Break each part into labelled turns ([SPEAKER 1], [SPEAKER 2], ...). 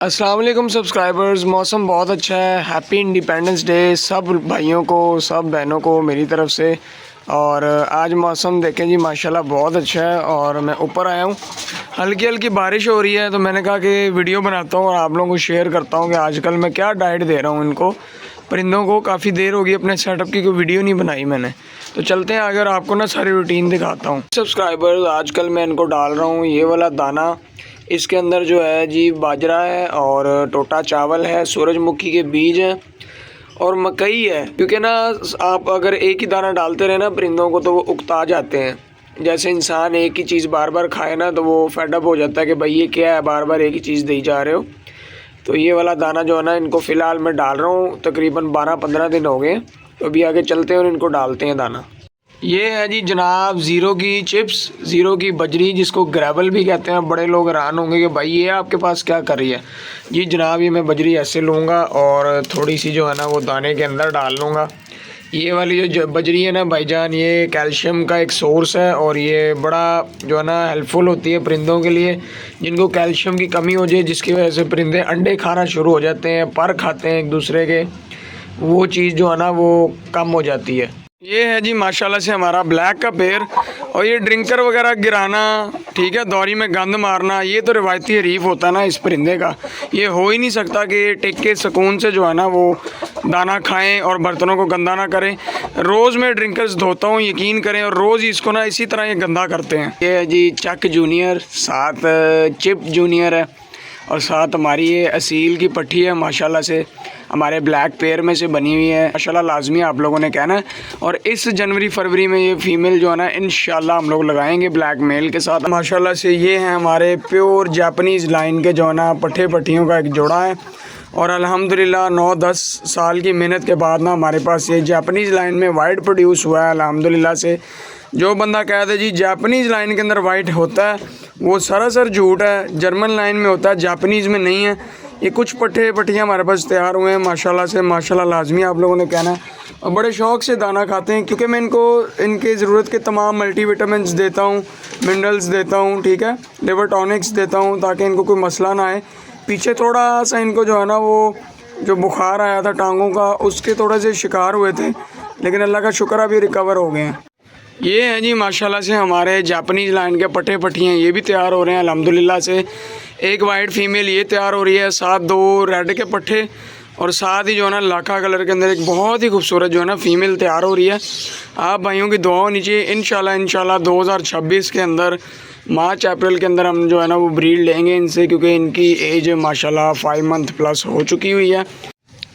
[SPEAKER 1] अस्सलाम वालेकुम सब्सक्राइबर्स। मौसम बहुत अच्छा है। हैप्पी इंडिपेंडेंस डे सब भाइयों को, सब बहनों को मेरी तरफ से। और आज मौसम देखें जी, माशाल्लाह बहुत अच्छा है। और मैं ऊपर आया हूँ, हल्की हल्की बारिश हो रही है, तो मैंने कहा कि वीडियो बनाता हूँ और आप लोगों को शेयर करता हूँ कि आजकल मैं क्या डाइट दे रहा हूँ इनको, परिंदों को। काफ़ी देर होगी अपने सेटअप की कोई वीडियो नहीं बनाई मैंने, तो चलते हैं आगे और आपको ना सारी रूटीन दिखाता हूँ। सब्सक्राइबर्स, आजकल मैं इनको डाल रहा हूँ ये वाला दाना। इसके अंदर जो है जी बाजरा है और टोटा चावल है, सूरजमुखी के बीज हैं और मकई है। क्योंकि ना आप अगर एक ही दाना डालते रहे ना परिंदों को, तो वो उकता जाते हैं। जैसे इंसान एक ही चीज़ बार बार खाए ना, तो वो फेडअप हो जाता है कि भाई ये क्या है, बार बार एक ही चीज़ दी जा रहे हो। तो ये वाला दाना जो है ना, इनको फ़िलहाल मैं डाल रहा हूँ, तकरीबन 12-15 दिन हो गए। तो अभी आगे चलते हैं और इनको डालते हैं दाना। ये है जी जनाब ज़ीरो की चिप्स, ज़ीरो की बजरी, जिसको ग्रेवल भी कहते हैं। बड़े लोग हैरान होंगे कि भाई ये आपके पास क्या कर रही है। जी जनाब, ये मैं बजरी ऐसे लूँगा और थोड़ी सी जो है ना वो दाने के अंदर डाल लूँगा। ये वाली जो बजरी है ना भाईजान, ये कैल्शियम का एक सोर्स है और ये बड़ा जो है ना हेल्पफुल होती है परिंदों के लिए, जिनको कैल्शियम की कमी हो जाए, जिसकी वजह से परिंदे अंडे खाना शुरू हो जाते हैं, पर खाते हैं एक दूसरे के, वो चीज़ जो है ना वो कम हो जाती है। ये है जी माशाल्लाह से हमारा ब्लैक का पेड़। और ये ड्रिंकर वगैरह गिराना, ठीक है, दौरी में गंद मारना, ये तो रिवायती हरीफ होता है ना इस परिंदे का। ये हो ही नहीं सकता कि ये टिक के सुकून से जो है ना वो दाना खाएं और बर्तनों को गंदा ना करें। रोज़ मैं ड्रिंकर्स धोता हूँ, यकीन करें, और रोज़ इसको ना इसी तरह ये गंदा करते हैं। ये है जी चक जूनियर, साथ चिप जूनियर है और साथ हमारी ये असील की पट्टी है, माशाल्लाह से हमारे ब्लैक पेयर में से बनी हुई है। माशाल्लाह लाजमी आप लोगों ने कहना है। और इस जनवरी फरवरी में ये फ़ीमेल जो है ना इंशाल्लाह हम लोग लगाएंगे ब्लैक मेल के साथ। माशाल्लाह से ये हैं हमारे प्योर जापानीज़ लाइन के जो है ना पट्टे पट्टियों का एक जोड़ा है। और अल्हम्दुलिल्लाह 9-10 साल की मेहनत के बाद ना हमारे पास ये जापानीज़ लाइन में वाइट प्रोड्यूस हुआ है अल्हम्दुलिल्लाह से। जो बंदा कहता है जी जापानीज़ लाइन के अंदर वाइट होता है, वो सरासर झूठ है। जर्मन लाइन में होता है, जापानीज़ में नहीं है। ये कुछ पट्टे पट्टियाँ हमारे पास तैयार हुए हैं माशाल्लाह से। माशाल्लाह लाजमी आप लोगों ने कहना है। और बड़े शौक़ से दाना खाते हैं, क्योंकि मैं इनको इनके ज़रूरत के तमाम मल्टीविटामिन्स देता हूँ, मिनरल्स देता हूँ, ठीक है, लिवर टॉनिक्स देता हूँ, ताकि इनको कोई मसला ना आए। पीछे थोड़ा सा इनको जो है ना वो जो बुखार आया था टांगों का, उसके थोड़े से शिकार हुए थे, लेकिन अल्लाह का शुक्र अभी रिकवर हो गए हैं। ये हैं जी माशाल्लाह से हमारे जापानीज़ लाइन के पट्टे पट्टियाँ, ये भी तैयार हो रहे हैं अल्हम्दुलिल्लाह से। एक वाइट फ़ीमेल ये तैयार हो रही है, साथ 2 रेड के पट्टे, और साथ ही जो है ना लाखा कलर के अंदर एक बहुत ही खूबसूरत जो है ना फ़ीमेल तैयार हो रही है। आप भाइयों की दुआ होनी चाहिए। इंशाल्लाह 2026 के अंदर, मार्च अप्रैल के अंदर हम जो है ना वो ब्रीड लेंगे इनसे, क्योंकि इनकी एज माशाल्लाह 5 मंथ प्लस हो चुकी हुई है।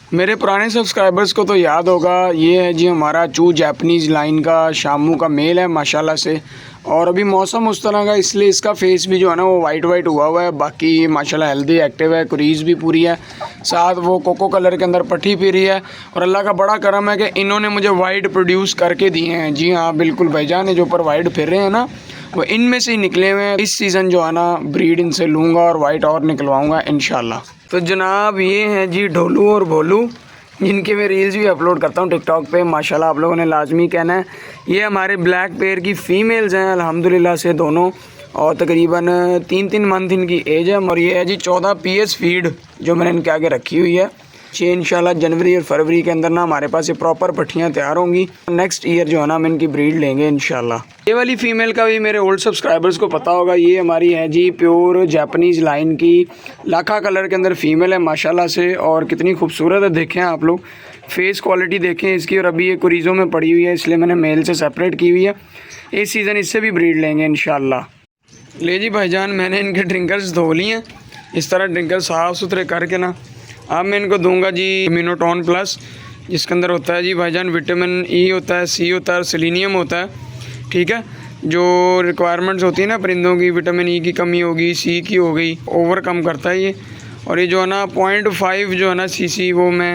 [SPEAKER 1] मेरे पुराने सब्सक्राइबर्स को तो याद होगा, ये है जी हमारा चू जापानीज़ लाइन का शामू का मेल है माशाल्लाह से। और अभी मौसम उस तरह का, इसलिए इसका फेस भी जो है ना वो वाइट हुआ है। बाकी माशाल्लाह हेल्दी एक्टिव है, कुरीज़ भी पूरी है, साथ वो कोको कलर के अंदर पट्टी पी रही है। और अल्लाह का बड़ा करम है कि इन्होंने मुझे वाइट प्रोड्यूस करके दिए हैं। जी हाँ बिल्कुल भाईजान, जो ऊपर वाइट फिर रहे हैं ना, वो इनमें से ही निकले हुए हैं। इस सीज़न जो है ना ब्रीड इनसे लूँगा और वाइट और निकलवाऊँगा इंशाल्लाह। तो जनाब ये हैं जी ढोलू और भोलू, जिनके मैं रील्स भी अपलोड करता हूँ टिकटॉक पे। माशाल्लाह आप लोगों ने लाजमी कहना है। ये हमारे ब्लैक पेयर की फ़ीमेल्स हैं अल्हम्दुलिल्लाह से दोनों, और तकरीबन 3-3 मंथ इनकी एज है। और ये है जी 14 PS फीड जो मैंने इनके आगे रखी हुई है। इंशाल्लाह जनवरी और फरवरी के अंदर ना हमारे पास ये प्रॉपर पट्टियाँ तैयार होंगी। नेक्स्ट ईयर जो है ना हम इनकी ब्रीड लेंगे इंशाल्लाह। ये वाली फ़ीमेल का भी मेरे ओल्ड सब्सक्राइबर्स को पता होगा। ये हमारी है जी प्योर जापानीज़ लाइन की, लाखा कलर के अंदर फ़ीमेल है माशाल्लाह से। और कितनी खूबसूरत है, देखें आप लोग, फेस क्वालिटी देखें इसकी। और अभी ये कुरीज़ों में पड़ी हुई है, इसलिए मैंने मेल से सेपरेट की हुई है। इस सीज़न इससे भी ब्रीड लेंगे इंशाल्लाह। ले जी भाईजान, मैंने इनके ड्रिंकर्स धो लिए हैं। इस तरह ड्रिंकर साफ़ सुथरे करके ना अब मैं इनको दूंगा जी इम्यूनोटॉन प्लस, जिसके अंदर होता है जी भाईजान विटामिन ई होता है, सी होता है और सेलेनियम होता है, ठीक है। जो रिक्वायरमेंट्स होती है ना परिंदों की, विटामिन ई की कमी होगी, सी की हो गई, ओवरकम करता है ये। और ये जो है ना 0.5 जो है ना सीसी, वो मैं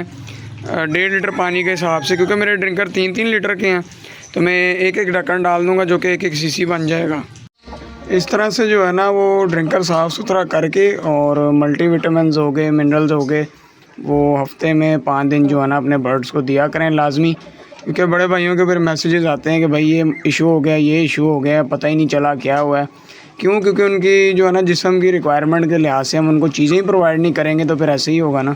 [SPEAKER 1] 1.5 लीटर पानी के हिसाब से, क्योंकि मेरे ड्रिंकर 3-3 लीटर के हैं, तो मैं एक ढक्कन डाल दूँगा जो कि 1-1 सीसी बन जाएगा। इस तरह से जो है ना वो ड्रिंकर साफ़ सुथरा करके, और मल्टीविटामिन्स हो गए, मिनरल्स हो गए, वो हफ्ते में 5 दिन जो है ना अपने बर्ड्स को दिया करें लाजमी। क्योंकि बड़े भाइयों के फिर मैसेजेस आते हैं कि भाई ये इशू हो गया, ये इशू हो गया, पता ही नहीं चला क्या हुआ है। क्यों? क्योंकि उनकी जो है ना जिस्म की रिक्वायरमेंट के लिहाज से हम उनको चीज़ें ही प्रोवाइड नहीं करेंगे तो फिर ऐसे ही होगा ना।